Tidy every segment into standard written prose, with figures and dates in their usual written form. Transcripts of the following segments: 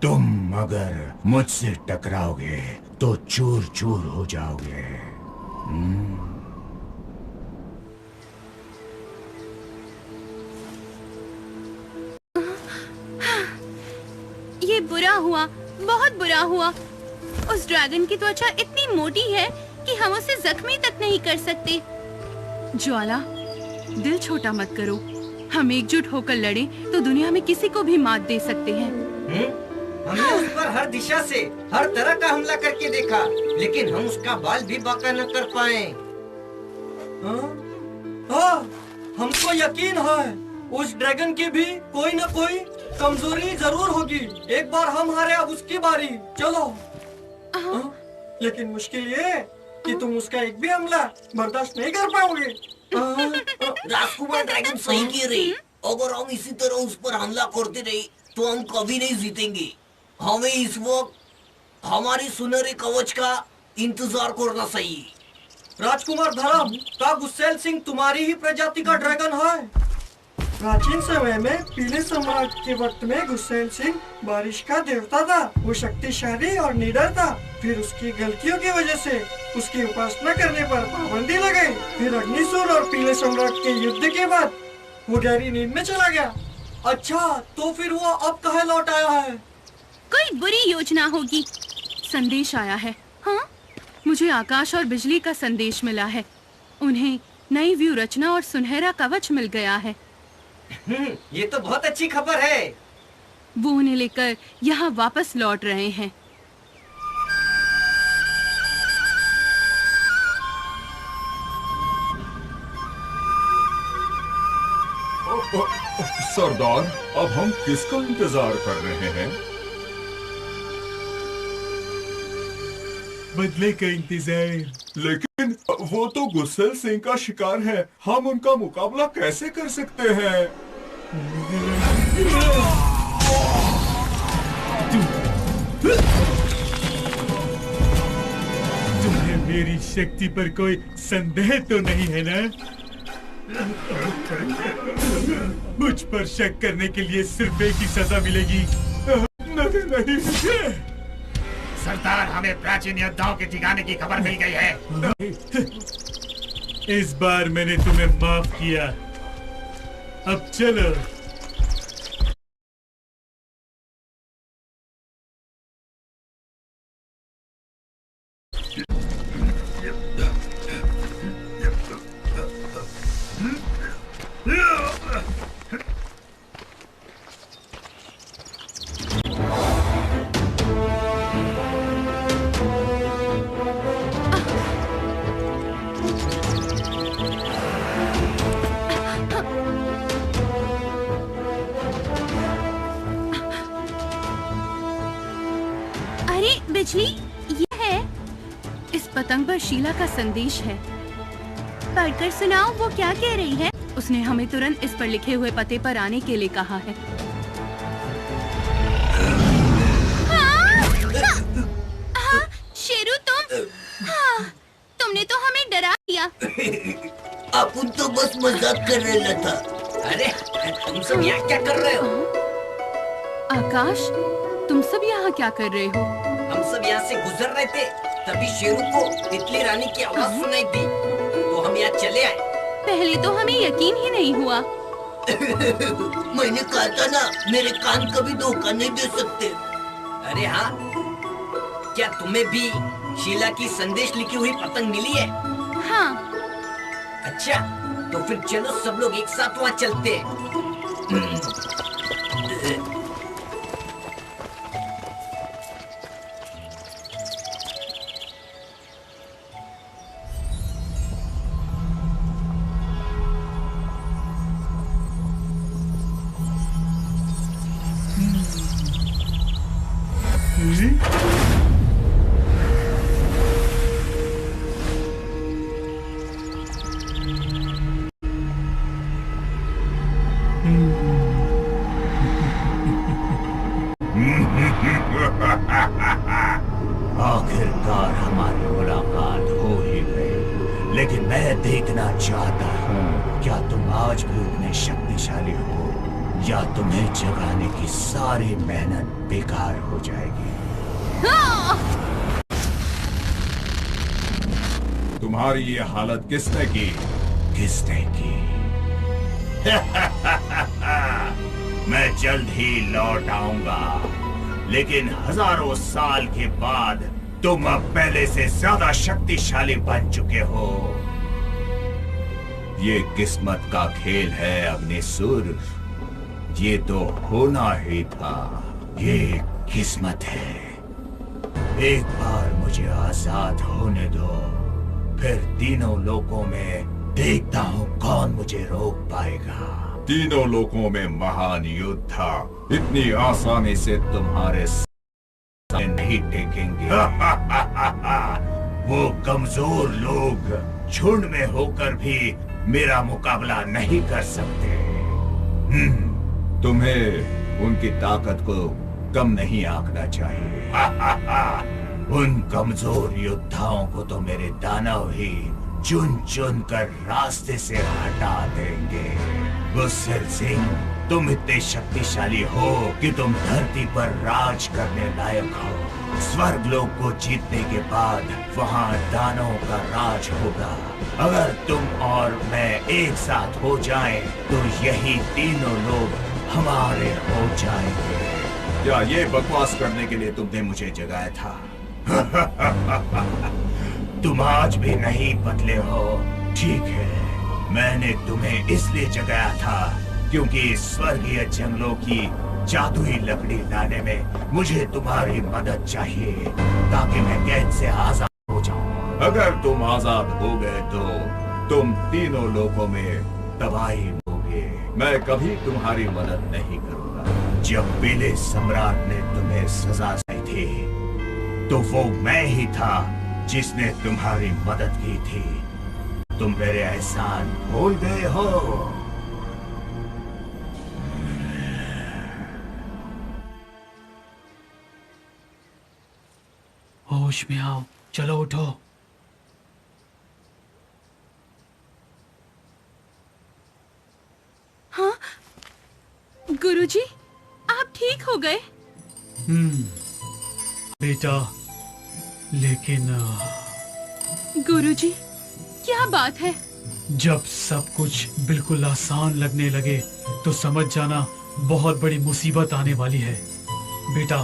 तुम अगर मुझसे टकराओगे तो चूर चूर हो जाओगे। ये बुरा हुआ, बहुत बुरा हुआ। उस ड्रैगन की त्वचा इतनी मोटी है कि हम उसे जख्मी तक नहीं कर सकते। ज्वाला, दिल छोटा मत करो। हम एकजुट होकर लड़ें तो दुनिया में किसी को भी मात दे सकते हैं। हमने उस पर हर दिशा से हर तरह का हमला करके देखा, लेकिन हम उसका बाल भी बांका न कर पाए। हमको यकीन है उस ड्रैगन की भी कोई न कोई कमजोरी जरूर होगी। एक बार हम हारे, अब उसकी बारी। चलो। लेकिन मुश्किल ये कि तुम उसका एक भी हमला बर्दाश्त नहीं कर पाओगे। राजकुमार ड्रैगन सही कह रही। अगर हम इसी तरह उस पर हमला करते रहे तो हम कभी नहीं जीतेंगे। हमें इस वक्त हमारी सुनहरे कवच का इंतजार करना चाहिए। राजकुमार धर्म का गुस्सेल सिंह तुम्हारी ही प्रजाति का ड्रैगन है। प्राचीन समय में पीले सम्राट के वक्त में गुस्सेल सिंह बारिश का देवता था। वो शक्तिशाली और निडर था। फिर उसकी गलतियों की वजह से उसकी उपासना करने पर पाबंदी लगाई। फिर अग्निसूर और पीले सम्राट के युद्ध के बाद वो गहरी नींद में चला गया। अच्छा, तो फिर वो अब कहाँ लौट आया है? कोई बुरी योजना होगी। संदेश आया है। हाँ, मुझे आकाश और बिजली का संदेश मिला है। उन्हें नई व्यू रचना और सुनहरा कवच मिल गया है। ये तो बहुत अच्छी खबर है। वो उन्हें लेकर यहाँ वापस लौट रहे हैं। सरदार, अब हम किसका इंतजार कर रहे हैं? बदले का इंतजार। लेकिन वो तो गुस्सेल सिंह का शिकार है। हम उनका मुकाबला कैसे कर सकते हैं? तुम्हें मेरी शक्ति पर कोई संदेह तो नहीं है ना? मुझ पर शक करने के लिए सिर्फ एक ही सजा मिलेगी। नहीं। सरदार, हमें प्राचीन योद्धाओं के ठिकाने की खबर मिल गई है। इस बार मैंने तुम्हें माफ किया। अब चलो। बिजली, ये है। इस पतंग पर शीला का संदेश है। पढ़कर सुनाओ, वो क्या कह रही है? उसने हमें तुरंत इस पर लिखे हुए पते पर आने के लिए कहा है। हाँ, शेरू तुमने तो हमें डरा दिया। अपन तो बस मजाक कर रहे था। अरे, तुम सब यहाँ क्या कर रहे हो? आकाश, तुम सब यहाँ क्या कर रहे हो? हम सब यहाँ से गुजर रहे थे, तभी शेरू को तितली रानी की आवाज सुनाई दी, तो हम यहाँ चले आए। पहले तो हमें यकीन ही नहीं हुआ। मैंने कहा था ना, मेरे कान कभी धोखा नहीं दे सकते। अरे हाँ, क्या तुम्हें भी शीला की संदेश लिखी हुई पतंग मिली है? हाँ। अच्छा, तो फिर चलो सब लोग एक साथ वहाँ चलते हैं। आखिरकार हमारी मुलाकात हो ही गई, लेकिन मैं देखना चाहता हूँ क्या तुम आज भी उतने शक्तिशाली हो या तुम्हें जगाने की सारी मेहनत बेकार हो जाएगी। तुम्हारी ये हालत किसने की? किसने की? मैं जल्द ही लौट आऊंगा, लेकिन हजारों साल के बाद तुम अब पहले से ज्यादा शक्तिशाली बन चुके हो। ये किस्मत का खेल है अग्निसुर, ये तो होना ही था। ये किस्मत है। एक बार मुझे आजाद होने दो, फिर तीनों लोकों में देखता हूँ कौन मुझे रोक पाएगा। तीनों लोकों में महान युद्ध था, इतनी आसानी से तुम्हारे सामने नहीं टेकेंगे। वो कमजोर लोग झुंड में होकर भी मेरा मुकाबला नहीं कर सकते। तुम्हें उनकी ताकत को कम नहीं आंकना चाहिए। उन कमजोर योद्धाओं को तो मेरे दानव ही चुन चुन कर रास्ते से हटा देंगे। गुस्सेल सिंह, तुम इतने शक्तिशाली हो कि तुम धरती पर राज करने लायक हो। स्वर्ग लोक को जीतने के बाद वहाँ दानवों का राज होगा। अगर तुम और मैं एक साथ हो जाएं, तो यही तीनों लोग हमारे हो जाएंगे। क्या ये बकवास करने के लिए तुमने मुझे जगाया था? तुम आज भी नहीं बदले हो, ठीक है। मैंने तुम्हें इसलिए जगाया था क्योंकि स्वर्गीय जंगलों की जादुई लकड़ी लाने में मुझे तुम्हारी मदद चाहिए, ताकि मैं कैद से आजाद हो जाऊं। अगर तुम आजाद हो गए तो तुम तीनों लोकों में तबाही होगे। मैं कभी तुम्हारी मदद नहीं करूंगा। जब पीले सम्राट ने तुम्हें सजा दी थी, तो वो मैं ही था जिसने तुम्हारी मदद की थी। तुम मेरे एहसान भूल गए हो। होश में आओ, चलो उठो। हाँ गुरुजी, आप ठीक हो गए? बेटा, लेकिन गुरुजी, क्या बात है? जब सब कुछ बिल्कुल आसान लगने लगे तो समझ जाना बहुत बड़ी मुसीबत आने वाली है। बेटा,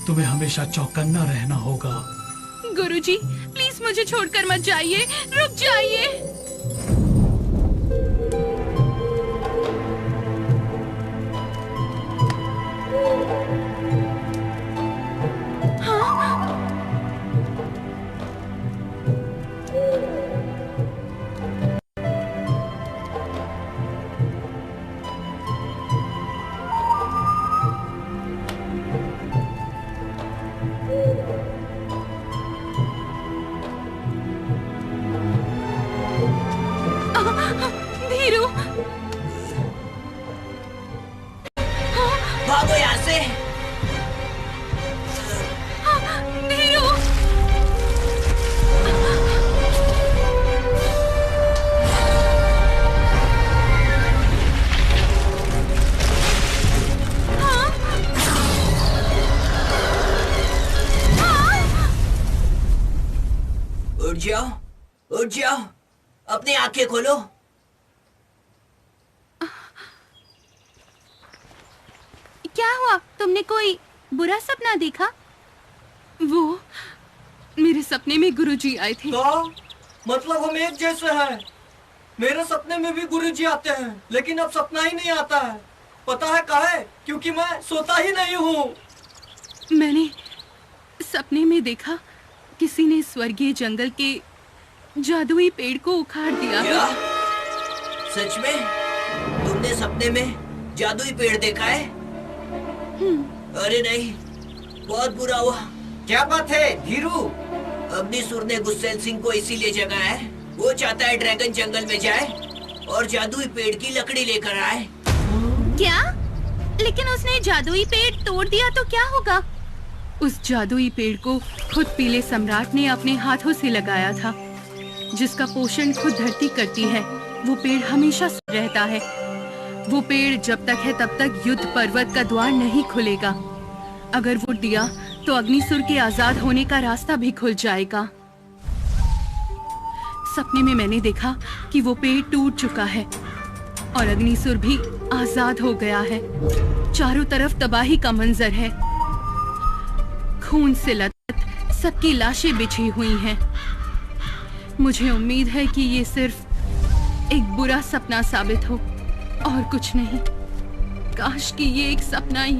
तुम्हें हमेशा चौकन्ना रहना होगा। गुरुजी, प्लीज मुझे छोड़कर मत जाइए, रुक जाइए। धीरू, भागो यहाँ से। धीरू, उठ जाओ, उठ जाओ, अपनी आंखें खोलो। क्या हुआ? तुमने कोई बुरा सपना देखा? वो मेरे सपने में गुरुजी आए थे। तो मतलब हम एक जैसे हैं। मेरे सपने में भी गुरुजी आते हैं, लेकिन अब सपना ही नहीं आता है। पता है काहे? क्योंकि मैं सोता ही नहीं हूँ। मैंने सपने में देखा किसी ने स्वर्गीय जंगल के जादुई पेड़ को उखाड़ दिया। क्या? सच में? तुमने सपने में जादुई पेड़ देखा है? अरे नहीं, बहुत बुरा हुआ। क्या बात है धीरू? अग्निसुर ने गुस्सेल सिंह को इसीलिए जगाया है। वो चाहता है ड्रैगन जंगल में जाए और जादुई पेड़ की लकड़ी लेकर आए। क्या? लेकिन उसने जादुई पेड़ तोड़ दिया तो क्या होगा? उस जादुई पेड़ को खुद पीले सम्राट ने अपने हाथों से लगाया था, जिसका पोषण खुद धरती करती है। वो पेड़ हमेशा रहता है। वो पेड़ जब तक है तब तक युद्ध पर्वत का द्वार नहीं खुलेगा। अगर वो दिया तो अग्निसुर के आजाद होने का रास्ता भी खुल जाएगा। सपने में मैंने देखा कि वो पेड़ टूट चुका है और अग्निसुर भी आजाद हो गया है। चारों तरफ तबाही का मंजर है। खून से लथपथ सबकी लाशें बिछी हुई हैं। मुझे उम्मीद है कि ये सिर्फ एक बुरा सपना साबित हो और कुछ नहीं। काश कि ये एक सपना ही हो।